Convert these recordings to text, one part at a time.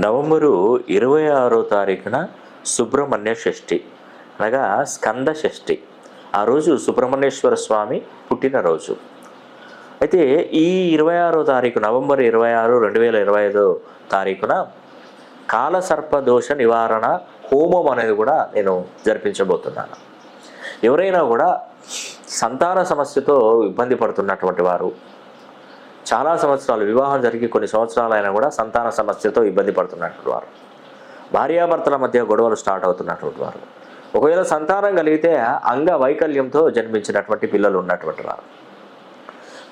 November 26వ తారీఖున సుబ్రహ్మణ్య షష్ఠి అనగా స్కంద షష్ఠి. ఆ రోజు సుబ్రహ్మణ్యేశ్వర స్వామి పుట్టినరోజు. అయితే ఈ 26వ తారీఖు నవంబర్ 26, 2025 తారీఖున కాలసర్పదోష నివారణ హోమం అనేది కూడా నేను జరిపించబోతున్నాను. ఎవరైనా కూడా సంతాన సమస్యతో ఇబ్బంది పడుతున్నటువంటి వారు, చాలా సంవత్సరాలు వివాహం జరిగి కొన్ని సంవత్సరాలైనా కూడా సంతాన సమస్యతో ఇబ్బంది పడుతున్నటువంటి వారు, భార్యాభర్తల మధ్య గొడవలు స్టార్ట్ అవుతున్నటువంటి వారు, ఒకవేళ సంతానం కలిగితే అంగవైకల్యంతో జన్మించినటువంటి పిల్లలు ఉన్నటువంటి వారు,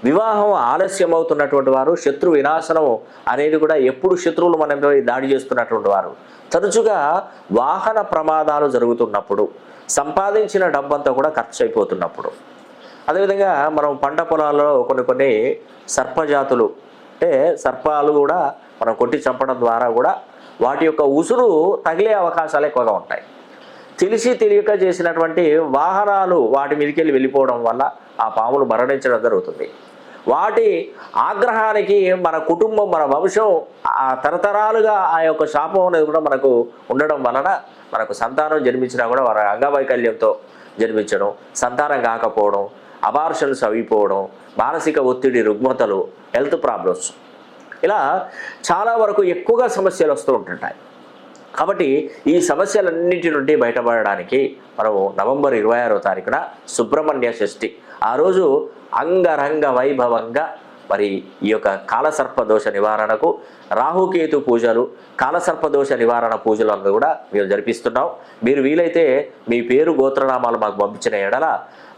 వివాహం ఆలస్యం అవుతున్నటువంటి వారు, శత్రు వినాశనం అనేది కూడా ఎప్పుడు శత్రువులు మనపై దాడి చేస్తున్నటువంటి వారు, తరచుగా వాహన ప్రమాదాలు జరుగుతున్నప్పుడు, సంపాదించిన డబ్బంతా కూడా ఖర్చు అయిపోతున్నప్పుడు, అదేవిధంగా మనం పంట పొలాల్లో కొన్ని సర్పజాతులు అంటే సర్పాలు కూడా మనం కొట్టి చంపడం ద్వారా కూడా వాటి యొక్క ఉసురు తగిలే అవకాశాలు ఎక్కువగా ఉంటాయి. తెలిసి తెలియక చేసినటువంటి వాహనాలు వాటి మీదకి వెళ్ళిపోవడం వల్ల ఆ పాములు మరణించడం జరుగుతుంది. వాటి ఆగ్రహానికి మన కుటుంబం, మన వంశం ఆ తరతరాలుగా ఆ యొక్క శాపం అనేది కూడా మనకు ఉండడం వలన మనకు సంతానం జన్మించినా కూడా వారి అంగవైకల్యంతో జన్మించడం, సంతానం కాకపోవడం, అబార్షన్స్ అయిపోవడం, మానసిక ఒత్తిడి, రుగ్మతలు, హెల్త్ ప్రాబ్లమ్స్, ఇలా చాలా వరకు ఎక్కువగా సమస్యలు వస్తూ ఉంటుంటాయి. కాబట్టి ఈ సమస్యలన్నిటి నుండి బయటపడడానికి మనము నవంబర్ 26వ తారీఖున సుబ్రహ్మణ్య షష్ఠి ఆ రోజు అంగరంగ వైభవంగా మరి ఈ యొక్క కాలసర్పదోష నివారణకు రాహుకేతు పూజలు, కాలసర్పదోష నివారణ పూజలు అన్నది కూడా మేము జరిపిస్తున్నాం. మీరు వీలైతే మీ పేరు, గోత్రనామాలు మాకు పంపించిన ఎడల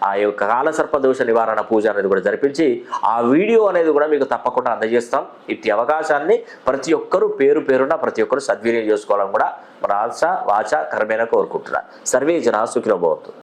ఆ యొక్క కాలసర్పదోష నివారణ పూజ అనేది కూడా జరిపించి ఆ వీడియో అనేది కూడా మీకు తప్పకుండా అందజేస్తాం. ఇట్టి అవకాశాన్ని ప్రతి ఒక్కరూ పేరున ప్రతి ఒక్కరూ సద్వినియోగం చేసుకోవాలని కూడా మన ఆశ వాచ కర్మేణ కోరుకుంటున్నా. సర్వే జనా సుఖినో భవంతు.